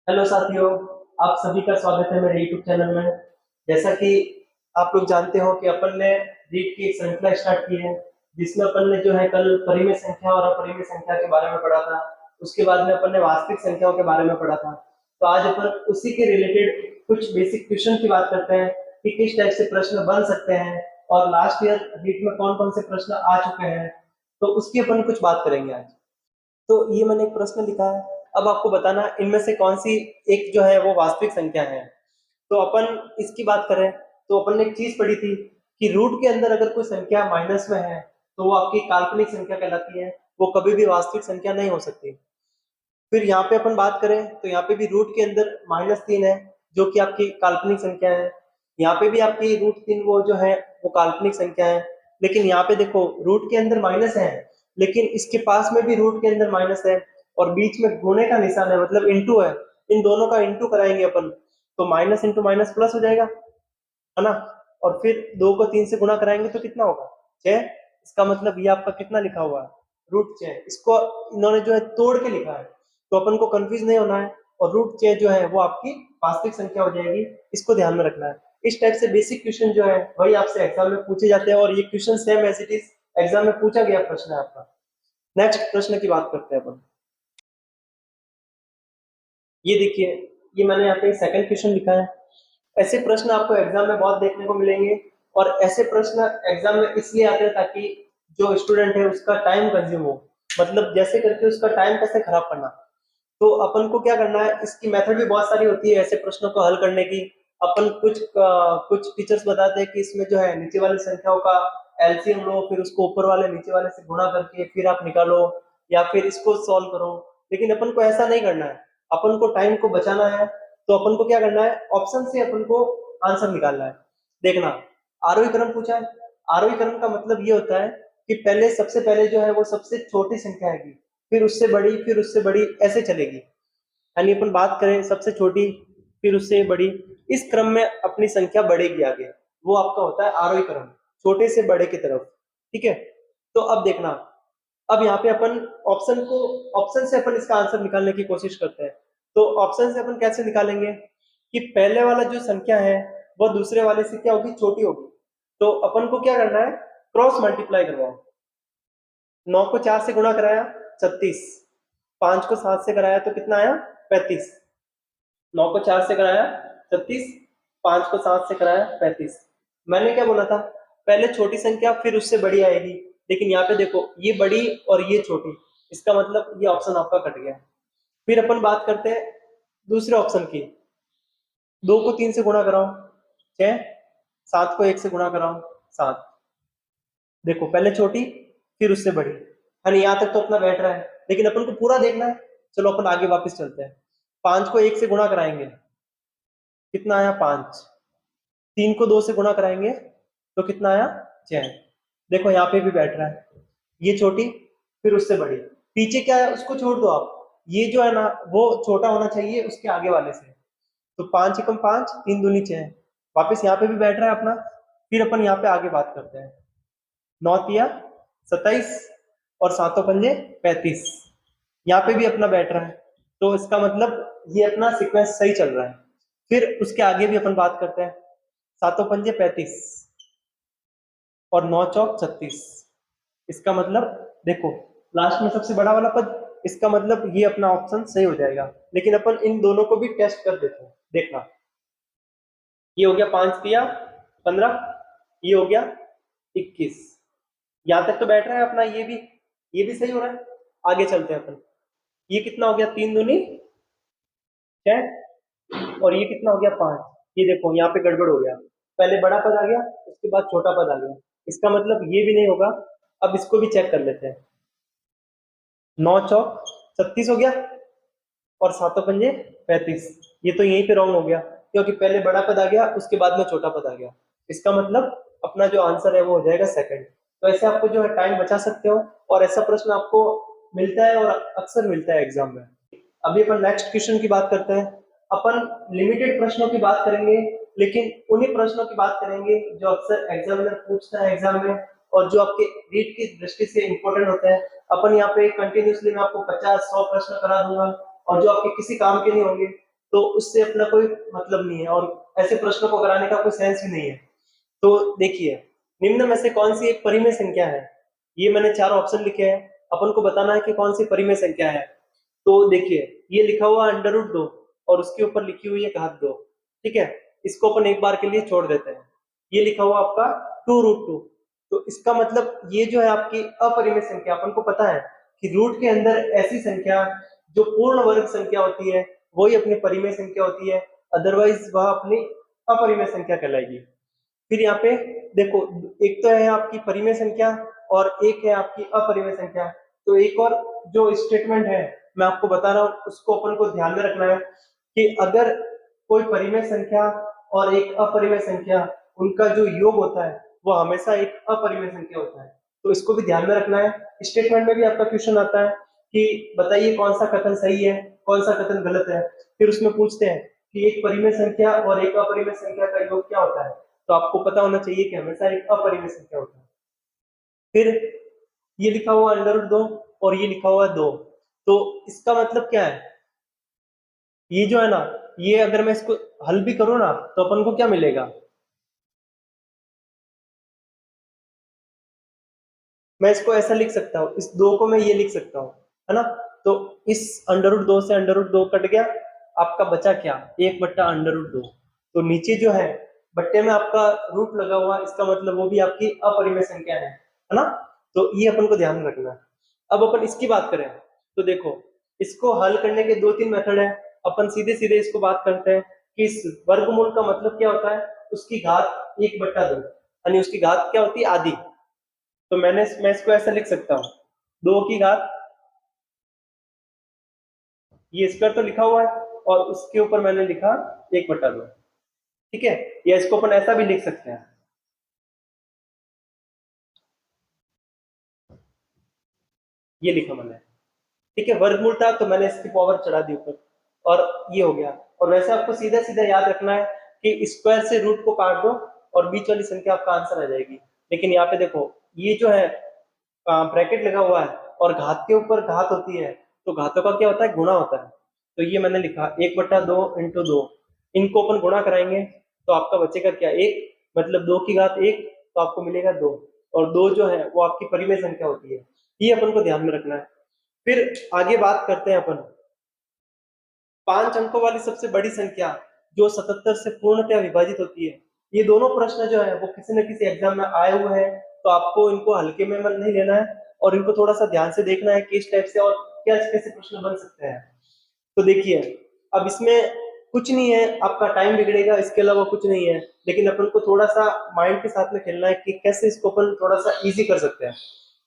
Hello साथियों, आप सभी का स्वागत है मेरे YouTube चैनल में। जैसा कि आप लोग जानते हो कि अपन ने रीट की एक श्रृंखला स्टार्ट की है, जिसमें अपन ने जो है कल परिमेय संख्या और अपरिमेय संख्या के बारे में पढ़ा था। उसके बाद में अपन ने वास्तविक संख्याओं के बारे में पढ़ा था। तो आज अपन उसी के रिलेटेड कुछ बेसिक क्वेश्चन की बात करते हैं कि किस टाइप से प्रश्न बन सकते हैं और लास्ट ईयर रीट में कौन कौन से प्रश्न आ चुके हैं, तो उसकी अपन कुछ बात करेंगे आज। तो ये मैंने एक प्रश्न लिखा है। अब आपको बताना इनमें से कौन सी एक जो है वो वास्तविक संख्या है। तो अपन इसकी बात करें तो अपन ने एक चीज पढ़ी थी कि रूट के अंदर अगर कोई संख्या माइनस में है तो वो आपकी काल्पनिक संख्या कहलाती है, वो कभी भी वास्तविक संख्या नहीं हो सकती। फिर यहाँ पे अपन बात करें तो यहाँ पे भी रूट के अंदर -3 है, जो कि आपकी काल्पनिक संख्या है। यहाँ पे भी आपकी √3 वो जो है वो काल्पनिक संख्या है। लेकिन यहाँ पे देखो रूट के अंदर माइनस है, लेकिन इसके पास में भी रूट के अंदर माइनस है और बीच में गुणे का निशान है, मतलब इंटू है। इन दोनों का इंटू कराएंगे अपन तो माइनस इंटू माइनस प्लस हो जाएगा, है ना। और फिर 2 को 3 से गुणा कराएंगे तो कितना होगा, 6। इसका मतलब ये आपका कितना लिखा हुआ है, √6। इसको इन्होंने जो है तोड़ के लिखा है, तो अपन को कंफ्यूज नहीं होना है। और √6 जो है वो आपकी वास्तविक संख्या हो जाएगी, इसको ध्यान में रखना है। इस टाइप से बेसिक क्वेश्चन जो है वही आपसे एग्जाम में पूछे जाते हैं, और ये question same as it is exam में पूछा गया प्रश्न है आपका। नेक्स्ट प्रश्न की बात करते हैं अपन। ये देखिए, ये मैंने यहाँ पे सेकंड क्वेश्चन लिखा है। ऐसे प्रश्न आपको एग्जाम में बहुत देखने को मिलेंगे, और ऐसे प्रश्न एग्जाम में इसलिए आते हैं ताकि जो स्टूडेंट है उसका टाइम कंज्यूम हो, मतलब जैसे करके उसका टाइम कैसे खराब करना। तो अपन को क्या करना है, इसकी मेथड भी बहुत सारी होती है ऐसे प्रश्नों को हल करने की। अपन कुछ टीचर्स बताते हैं कि इसमें जो है नीचे वाली संख्याओं का एलसीएम लो, फिर उसको ऊपर वाले नीचे वाले से गुणा करके फिर आप निकालो, या फिर इसको सॉल्व करो। लेकिन अपन को ऐसा नहीं करना है, अपन को टाइम को बचाना है। तो अपन को क्या करना है, ऑप्शन से अपन को आंसर निकालना है। देखना, आरोही क्रम पूछा है। आरोही क्रम का मतलब ये होता है कि पहले सबसे पहले जो है वो सबसे छोटी संख्या आएगी, फिर उससे बड़ी, फिर उससे बड़ी, ऐसे चलेगी। यानी अपन बात करें सबसे छोटी फिर उससे बड़ी, इस क्रम में अपनी संख्या बढ़ेगी आगे। वो आपका होता है आरोही क्रम, छोटे से बड़े की तरफ। ठीक है। तो अब देखना, अब यहाँ पे अपन ऑप्शन से अपन इसका आंसर निकालने की कोशिश करते हैं। तो ऑप्शन से अपन कैसे निकालेंगे कि पहले वाला जो संख्या है वो दूसरे वाले से क्या होगी, छोटी होगी। तो अपन को क्या करना है, क्रॉस मल्टीप्लाई करवाओ। 9 को 4 से गुणा कराया 36, 5 को 7 से कराया तो कितना आया, 35। 9 को 4 से कराया 36, 5 को 7 से कराया 35। मैंने क्या बोला था, पहले छोटी संख्या फिर उससे बड़ी आएगी। लेकिन यहाँ पे देखो ये बड़ी और ये छोटी, इसका मतलब ये ऑप्शन आपका कट गया। फिर अपन बात करते हैं दूसरे ऑप्शन की। 2 को 3 से गुणा कराओ 6, 7 को 1 से गुणा कराओ 7। देखो पहले छोटी फिर उससे बड़ी, यानी यहाँ तक तो अपना बैठ रहा है, लेकिन अपन को पूरा देखना है। चलो अपन आगे वापस चलते हैं। 5 को 1 से गुणा कराएंगे, कितना आया 5। 3 को 2 से गुणा कराएंगे तो कितना आया 6। देखो यहाँ पे भी बैठ रहा है, ये छोटी फिर उससे बड़ी, पीछे क्या है उसको छोड़ दो आप, ये जो है ना वो छोटा होना चाहिए उसके आगे वाले से। तो 5 एकम 5, 3 दूनी 6, वापस यहाँ पे भी बैठ रहा है अपना। फिर अपन यहाँ पे आगे बात करते हैं। 9 तिया 27 और 7 पंजे 35, यहाँ पे भी अपना बैठ रहा है। तो इसका मतलब ये अपना सीक्वेंस सही चल रहा है। फिर उसके आगे भी अपन बात करते हैं। 7 पंजे 35 और 9 चौक 36, इसका मतलब देखो लास्ट में सबसे बड़ा वाला पद, इसका मतलब ये अपना ऑप्शन सही हो जाएगा। लेकिन अपन इन दोनों को भी टेस्ट कर देते हैं। देखना, ये हो गया 5 तिया 15, ये हो गया 21, यहां तक तो बैठ रहा है अपना, ये भी सही हो रहा है। आगे चलते हैं अपन। ये कितना हो गया, 3 दूनी 6 और ये कितना हो गया 5। ये देखो यहाँ पे गड़बड़ हो गया, पहले बड़ा पद आ गया उसके बाद छोटा पद आ गया, इसका मतलब ये भी नहीं होगा। अब इसको भी चेक कर लेते हैं। 9 चौक 36 हो गया और 7 पंजे 35, ये तो यहीं पे रॉन्ग हो गया क्योंकि पहले बड़ा पद आ गया उसके बाद में छोटा पद आ गया। इसका मतलब अपना जो आंसर है वो हो जाएगा सेकंड। तो ऐसे आपको जो है टाइम बचा सकते हो, और ऐसा प्रश्न आपको मिलता है और अक्सर मिलता है एग्जाम में। अभी अपन नेक्स्ट क्वेश्चन की बात करते हैं। अपन लिमिटेड प्रश्नों की बात करेंगे, लेकिन उन्हीं प्रश्नों की बात करेंगे जो अक्सर एग्जामिनर पूछता है एग्जाम में, और जो आपके रीट की दृष्टि से इंपॉर्टेंट होते हैं। अपन यहाँ पे कंटिन्यूसली मैं आपको 50-100 प्रश्न करा दूंगा, और जो आपके किसी काम के नहीं होंगे, तो उससे अपना कोई मतलब नहीं है और ऐसे प्रश्नों को कराने का कोई सेंस ही नहीं है। तो देखिए, निम्न में से कौन सी एक परिमेय संख्या है? ये मैंने चार ऑप्शन लिखे हैं, अपन को बताना है कि कौन सी परिमेय संख्या है। तो देखिए, ये लिखा हुआ √2 और उसके ऊपर लिखी हुई है घात 2। ठीक है, इसको अपन एक बार के लिए छोड़ देते हैं। ये लिखा हुआ आपका 2√2, तो इसका मतलब ये जो है आपकी अपरिमेय संख्या। अपन को पता है कि रूट के अंदर ऐसी संख्या जो पूर्ण वर्ग संख्या होती है वही अपनी परिमेय संख्या होती है, अदरवाइज वह अपनी अपरिमेय संख्या कहलाएगी। फिर यहाँ पे देखो, एक तो है आपकी परिमेय संख्या और एक है आपकी अपरिमेय संख्या। तो एक और जो स्टेटमेंट है मैं आपको बता रहा हूँ, उसको अपन को ध्यान में रखना है कि अगर कोई परिमेय संख्या और एक अपरिमेय संख्या, उनका जो योग होता है वो हमेशा एक अपरिमेय संख्या होता है। तो इसको भी ध्यान में रखना है। स्टेटमेंट में भी आपका क्वेश्चन आता है कि बताइए कौन सा कथन सही है, कौन सा कथन गलत है। फिर उसमें पूछते हैं कि एक परिमेय संख्या और एक अपरिमेय संख्या का योग क्या होता है। तो आपको पता होना चाहिए कि हमेशा एक अपरिमेय संख्या होता है। फिर ये लिखा हुआ √2 और ये लिखा हुआ 2, तो इसका मतलब क्या है? ये जो है ना, ये अगर मैं इसको हल भी करूं ना तो अपन को क्या मिलेगा? मैं इसको ऐसा लिख सकता हूँ, इस 2 को मैं ये लिख सकता हूँ, है ना। तो इस √2 से √2 कट गया, आपका बचा क्या? 1/√2। तो नीचे जो है बट्टे में आपका रूट लगा हुआ, इसका मतलब वो भी आपकी अपरिमेय संख्या है ना। तो ये अपन को ध्यान में रखना है। अब अपन इसकी बात करें तो देखो, इसको हल करने के 2-3 मेथड है। अपन सीधे सीधे इसको बात करते हैं कि इस वर्गमूल का मतलब क्या होता है, उसकी घात 1/2, यानी उसकी घात क्या होती है? आधी। तो मैं इसको ऐसा लिख सकता हूँ, 2 की घात, ये स्क्वायर तो लिखा हुआ है और उसके ऊपर मैंने लिखा 1/2। ठीक है, या इसको अपन ऐसा भी लिख सकते हैं, ये लिखा मैंने। ठीक है, वर्गमूल था तो मैंने इसकी पावर चढ़ा दी ऊपर और ये हो गया। और वैसे आपको सीधा सीधा याद रखना है कि स्क्वायर से रूट को काट दो और बीच वाली संख्या आपका आंसर आ जाएगी। लेकिन यहाँ पे देखो, ये जो है ब्रैकेट लगा हुआ है और घात के ऊपर घात होती है, तो घातों का क्या होता है? गुणा होता है। तो ये मैंने लिखा 1/2 इंटू 2, इनको अपन गुणा कराएंगे तो आपका बचेगा क्या? 1, मतलब 2 की घात 1, तो आपको मिलेगा 2। और 2 जो है वो आपकी परिमेय संख्या होती है, ये अपन को ध्यान में रखना है। फिर आगे बात करते हैं अपन 5 अंकों वाली सबसे बड़ी संख्या जो 77 से पूर्णतः विभाजित होती है। ये दोनों प्रश्न जो है वो किसी न किसी एग्जाम में आए हुए हैं, तो आपको इनको हल्के में मन नहीं लेना है और इनको थोड़ा सा ध्यान से देखना है किस टाइप से और क्या कैसे प्रश्न बन सकते हैं। तो देखिए, अब इसमें कुछ नहीं है, आपका टाइम बिगड़ेगा, इसके अलावा कुछ नहीं है। लेकिन अपन को थोड़ा सा माइंड के साथ में खेलना है कि कैसे इसको अपन थोड़ा सा इजी कर सकते हैं।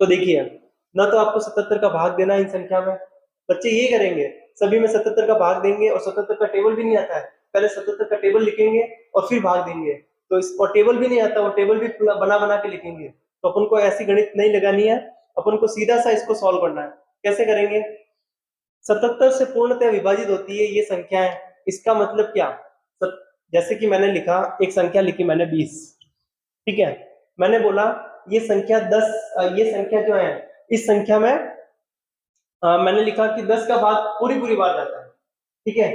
तो देखिए, ना तो आपको 77 का भाग देना है इन संख्या में, बच्चे ये करेंगे सभी में 77 का भाग देंगे और 77 का टेबल भी नहीं आता है, पहले 77 का टेबल लिखेंगे और फिर भाग देंगे। तो इस और टेबल भी नहीं आता, वो टेबल भी बना बना के लिखेंगे। तो अपन को ऐसी गणित नहीं लगानी है, अपन को सीधा सा इसको सॉल्व करना है। कैसे करेंगे? 77 से पूर्णतः विभाजित होती है ये संख्या है, इसका मतलब क्या? जैसे कि मैंने लिखा, एक संख्या लिखी मैंने 20। ठीक है, मैंने बोला ये संख्या 10, ये संख्या जो है इस संख्या में मैंने लिखा कि 10 का भाग पूरी पूरी बार जाता है। ठीक है,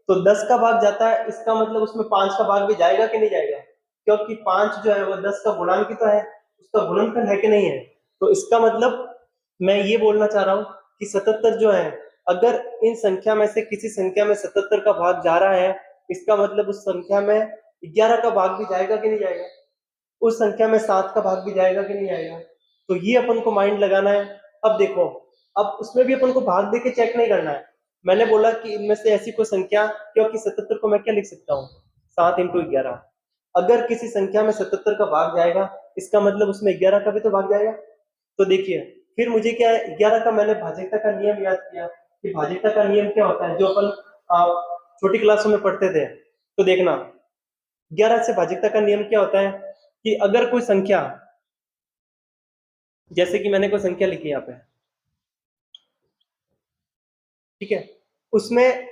तो 10 का भाग जाता है, इसका मतलब उसमें 5 का भाग भी जाएगा कि नहीं जाएगा? क्योंकि 5 जो है वो 10 का गुणांक ही तो है, उसका गुणनफल है कि नहीं है? तो इसका मतलब मैं ये बोलना चाह रहा हूँ कि 77 जो है, अगर इन संख्या में से किसी संख्या में 77 का भाग जा रहा है, इसका मतलब उस संख्या में 11 का भाग भी जाएगा कि नहीं जाएगा? उस संख्या में 7 का भाग भी जाएगा कि नहीं आएगा? तो ये अपन को माइंड लगाना है। अब देखो, अब उसमें भी अपन को भाग देके चेक नहीं करना है। मैंने बोला कि इनमें से ऐसी कोई संख्या, क्योंकि 77 को मैं क्या लिख सकता हूँ? 7 इंटू 11। अगर किसी संख्या में 77 का भाग जाएगा, इसका मतलब उसमें 11 का भी तो भाग जाएगा। तो देखिए, फिर मुझे क्या है, 11 का मैंने भाज्यता का नियम याद किया कि भाज्यता का नियम क्या होता है, जो अपन छोटी क्लासों में पढ़ते थे। तो देखना, 11 से भाज्यता का नियम क्या होता है कि अगर कोई संख्या, जैसे कि मैंने कोई संख्या लिखी यहाँ पे, ठीक है, उसमें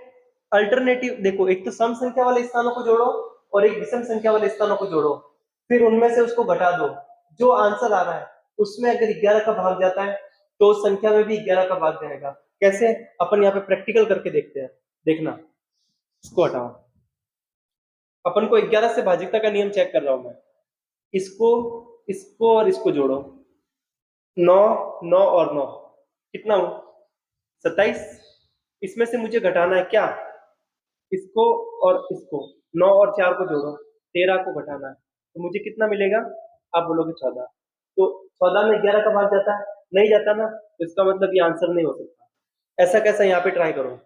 अल्टरनेटिव देखो, एक तो सम संख्या वाले स्थानों को जोड़ो और एक विषम संख्या वाले स्थानों को जोड़ो, फिर उनमें से उसको घटा दो, जो आंसर आ रहा है उसमें अगर 11 का भाग जाता है तो उस संख्या में भी 11 का भाग जाएगा। कैसे? अपन यहाँ पे प्रैक्टिकल करके देखते हैं, देखना। इसको हटाओ। अपन को 11 से भाजिकता का नियम चेक कर रहा हूं मैं। इसको इसको और इसको जोड़ो, 9 9 और 9 कितना हो, 27। इसमें से मुझे घटाना है क्या, इसको और इसको। 9 और 4 को जोड़ो, 13 को घटाना है, तो मुझे कितना मिलेगा, आप बोलोगे 14। तो 14 में 11 का भाग जाता है, नहीं जाता ना, तो इसका मतलब ये आंसर नहीं हो सकता। ऐसा कैसा, यहाँ पे ट्राई करो।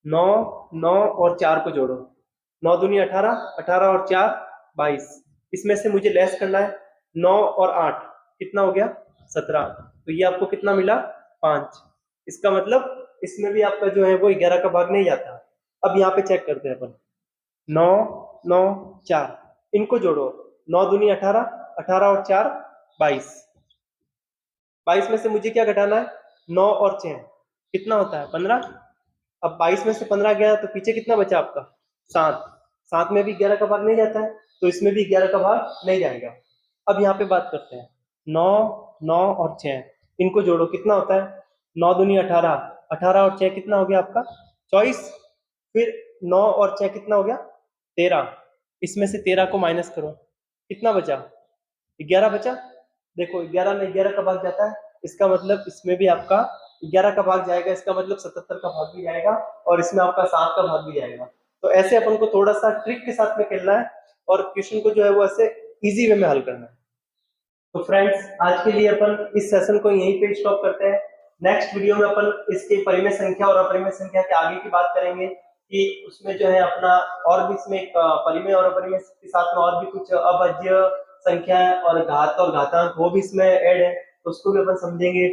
9 9 और 4 को जोड़ो, 9 दूनी 18, 18 और 4 22। इसमें से मुझे लेस करना है, 9 और 8 कितना हो गया, 17। तो ये आपको कितना मिला, 5। इसका मतलब इसमें भी आपका जो है वो 11 का भाग नहीं जाता। अब यहाँ पे चेक करते हैं अपन, 9 9 4 इनको जोड़ो, 9 दूनी 18, 18 और 4 22। 22 में से मुझे क्या घटाना है, 9 और 6 कितना होता है, 15। अब 22 में से 15 गया तो पीछे कितना बचा आपका, 7। 7 में भी 11 का भाग नहीं जाता है, तो इसमें भी 11 का भाग नहीं जाएगा। अब यहाँ पे बात करते हैं, 9 9 और 6 इनको जोड़ो, कितना होता है, 9 दूनी 18, 18 और 6 कितना हो गया आपका, 24। फिर 9 और 6 कितना हो गया, 13। इसमें से 13 को माइनस करो, कितना बचा, 11 बचा। देखो 11 में 11 का भाग जाता है, इसका मतलब इसमें भी आपका 11 का भाग जाएगा, इसका मतलब 77 का भाग भी जाएगा, और इसमें आपका 7 का भाग भी जाएगा। तो ऐसे अपन को थोड़ा सा ट्रिक के साथ में खेलना है, और क्वेश्चन को जो है वो ऐसे इजी वे में हल करना है। तो फ्रेंड्स, आज के लिए अपन इस सेशन को यहीं पे स्टॉप करते हैं। नेक्स्ट वीडियो में अपन इसके परिमेय संख्या और अपरिमेय संख्या के आगे की बात करेंगे, कि उसमें जो है अपना और भी इसमें एक परिमेय और अपरिमेय के साथ में और भी कुछ अभाज्य संख्या है, और घात और घातांक वो भी इसमें ऐड है, तो उसको भी अपन समझेंगे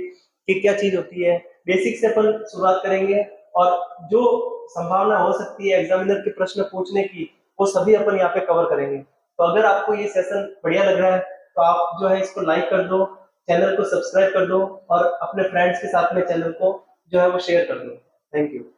कि क्या चीज होती है। बेसिक से अपन शुरुआत करेंगे, और जो संभावना हो सकती है एग्जामिनर के प्रश्न पूछने की, वो सभी अपन यहाँ पे कवर करेंगे। तो अगर आपको ये सेशन बढ़िया लग रहा है, तो आप जो है इसको लाइक कर दो, चैनल को सब्सक्राइब कर दो, और अपने फ्रेंड्स के साथ में चैनल को जो है वो शेयर कर दो। Thank you.